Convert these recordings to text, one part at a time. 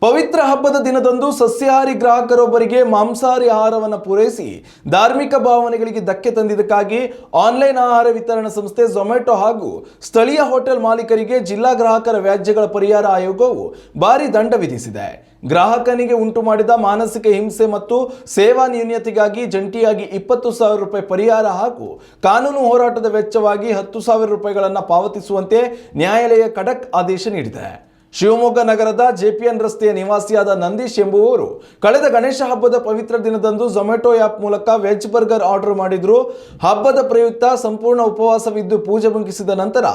ಪವಿತ್ರ ಹಬ್ಬದ ದಿನದಂದು ಸಸ್ಯಾಹಾರಿ ಗ್ರಾಹಕರೊಬ್ಬರಿಗೆ ಮಾಂಸಾಹಾರಿ ಆಹಾರವನ್ನು ಪೂರೈಸಿ ಧಾರ್ಮಿಕ ಭಾವನೆಗಳಿಗೆ ಧಕ್ಕೆ ತಂದಿದ್ದಕ್ಕಾಗಿ ಆನ್ಲೈನ್ ಆಹಾರ ವಿತರಣಾ ಸಂಸ್ಥೆ ಝೊಮ್ಯಾಟೊ ಹಾಗೂ ಸ್ಥಳೀಯ ಹೋಟೆಲ್ ಮಾಲೀಕರಿಗೆ ಜಿಲ್ಲಾ ಗ್ರಾಹಕರ ವ್ಯಾಜ್ಯಗಳ ಪರಿಹಾರ ಆಯೋಗವು ಭಾರಿ ದಂಡ ವಿಧಿಸಿದೆ. ಗ್ರಾಹಕನಿಗೆ ಉಂಟು ಮಾಡಿದ ಮಾನಸಿಕ ಹಿಂಸೆ ಮತ್ತು ಸೇವಾ ನ್ಯೂನತೆಗಾಗಿ ಜಂಟಿಯಾಗಿ 20,000 ರೂಪಾಯಿ ಪರಿಹಾರ ಹಾಗೂ ಕಾನೂನು ಹೋರಾಟದ ವೆಚ್ಚವಾಗಿ 10,000 ರೂಪಾಯಿಗಳನ್ನು ಪಾವತಿಸುವಂತೆ ನ್ಯಾಯಾಲಯ ಖಡಕ್ ಆದೇಶ ನೀಡಿದೆ. ಶಿವಮೊಗ್ಗ ನಗರದ ಜೆಪಿಎನ್ ರಸ್ತೆಯ ನಿವಾಸಿಯಾದ ನಂದೀಶ್ ಎಂಬುವವರು ಕಳೆದ ಗಣೇಶ ಹಬ್ಬದ ಪವಿತ್ರ ದಿನದಂದು ಝೊಮ್ಯಾಟೊ ಆ್ಯಪ್ ಮೂಲಕ ವೆಜ್ ಬರ್ಗರ್ ಆರ್ಡರ್ ಮಾಡಿದ್ರು. ಹಬ್ಬದ ಪ್ರಯುಕ್ತ ಸಂಪೂರ್ಣ ಉಪವಾಸವಿದ್ದು ಪೂಜೆ ಮುಗಿಸಿದ ನಂತರ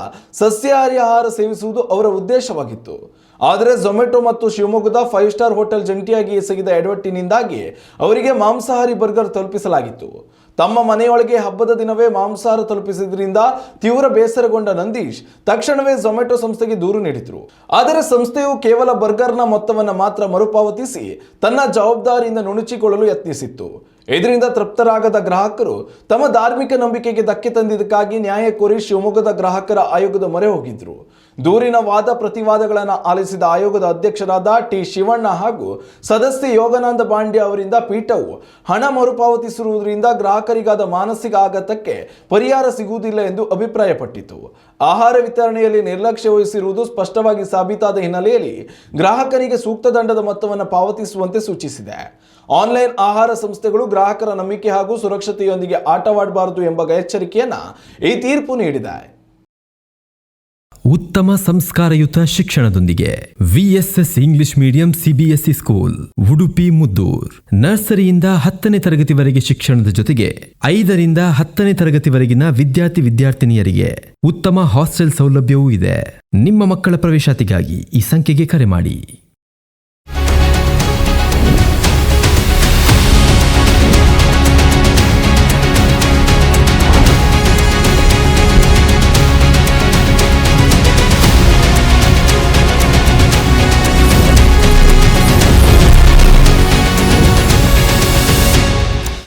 ಸಸ್ಯಾಹಾರಿ ಆಹಾರ ಸೇವಿಸುವುದು ಅವರ ಉದ್ದೇಶವಾಗಿತ್ತು. ಆದರೆ ಝೊಮ್ಯಾಟೊ ಮತ್ತು ಶಿವಮೊಗ್ಗದ 5 ಸ್ಟಾರ್ ಹೋಟೆಲ್ ಜಂಟಿಯಾಗಿ ಎಸಗಿದ ಎಡವಟ್ಟಿನಿಂದಾಗಿ ಅವರಿಗೆ ಮಾಂಸಾಹಾರಿ ಬರ್ಗರ್ ತಲುಪಿಸಲಾಗಿತ್ತು. ತಮ್ಮ ಮನೆಯೊಳಗೆ ಹಬ್ಬದ ದಿನವೇ ಮಾಂಸಾಹಾರ ತಲುಪಿಸಿದ್ರಿಂದ ತೀವ್ರ ಬೇಸರಗೊಂಡ ನಂದೀಶ್ ತಕ್ಷಣವೇ ಝೊಮ್ಯಾಟೊ ಸಂಸ್ಥೆಗೆ ದೂರು ನೀಡಿದ್ರು. ಆದರೆ ಸಂಸ್ಥೆಯು ಕೇವಲ ಬರ್ಗರ್ನ ಮೊತ್ತವನ್ನು ಮಾತ್ರ ಮರುಪಾವತಿಸಿ ತನ್ನ ಜವಾಬ್ದಾರಿಯಿಂದ ನುಣುಚಿಕೊಳ್ಳಲು ಯತ್ನಿಸಿತ್ತು. ಇದರಿಂದ ತೃಪ್ತರಾಗದ ಗ್ರಾಹಕರು ತಮ್ಮ ಧಾರ್ಮಿಕ ನಂಬಿಕೆಗೆ ಧಕ್ಕೆ ತಂದಿದ್ದಕ್ಕಾಗಿ ನ್ಯಾಯ ಕೋರಿ ಶಿವಮೊಗ್ಗದ ಗ್ರಾಹಕರ ಆಯೋಗದ ಮೊರೆ ಹೋಗಿದ್ರು. ದೂರಿನ ವಾದ ಪ್ರತಿವಾದಗಳನ್ನು ಆಲಿಸಿದ ಆಯೋಗದ ಅಧ್ಯಕ್ಷರಾದ ಟಿ ಶಿವಣ್ಣ ಹಾಗೂ ಸದಸ್ಯ ಯೋಗಾನಂದ ಬಾಂಡ್ಯ ಅವರಿಂದ ಪೀಠವು ಹಣ ಮರುಪಾವತಿಸಿರುವುದರಿಂದ ಗ್ರಾಹಕರಿಗಾದ ಮಾನಸಿಕ ಆಘಾತಕ್ಕೆ ಪರಿಹಾರ ಸಿಗುವುದಿಲ್ಲ ಎಂದು ಅಭಿಪ್ರಾಯಪಟ್ಟಿತು. ಆಹಾರ ವಿತರಣೆಯಲ್ಲಿ ನಿರ್ಲಕ್ಷ್ಯ ವಹಿಸಿರುವುದು ಸ್ಪಷ್ಟವಾಗಿ ಸಾಬೀತಾದ ಹಿನ್ನೆಲೆಯಲ್ಲಿ ಗ್ರಾಹಕರಿಗೆ ಸೂಕ್ತ ದಂಡದ ಮೊತ್ತವನ್ನು ಪಾವತಿಸುವಂತೆ ಸೂಚಿಸಿದೆ. ಆನ್ಲೈನ್ ಆಹಾರ ಸಂಸ್ಥೆಗಳು ಗ್ರಾಹಕರ ನಂಬಿಕೆ ಹಾಗೂ ಸುರಕ್ಷತೆಯೊಂದಿಗೆ ಆಟವಾಡಬಾರದು ಎಂಬ ಎಚ್ಚರಿಕೆಯನ್ನ ಈ ತೀರ್ಪು ನೀಡಿದೆ. ಉತ್ತಮ ಸಂಸ್ಕಾರಯುತ ಶಿಕ್ಷಣದೊಂದಿಗೆ VSS English medium CBSE school Udupi Muddur. ನರ್ಸರಿಯಿಂದ 10ನೇ ತರಗತಿವರೆಗೆ ಶಿಕ್ಷಣದ ಜೊತೆಗೆ 5ರಿಂದ 10ನೇ ತರಗತಿವರೆಗಿನ ವಿದ್ಯಾರ್ಥಿನಿಯರಿಗೆ ಉತ್ತಮ ಹಾಸ್ಟೆಲ್ ಸೌಲಭ್ಯವೂ ಇದೆ. ನಿಮ್ಮ ಮಕ್ಕಳ ಪ್ರವೇಶಾತಿಗಾಗಿ ಈ ಸಂಖ್ಯೆಗೆ ಕರೆ ಮಾಡಿ.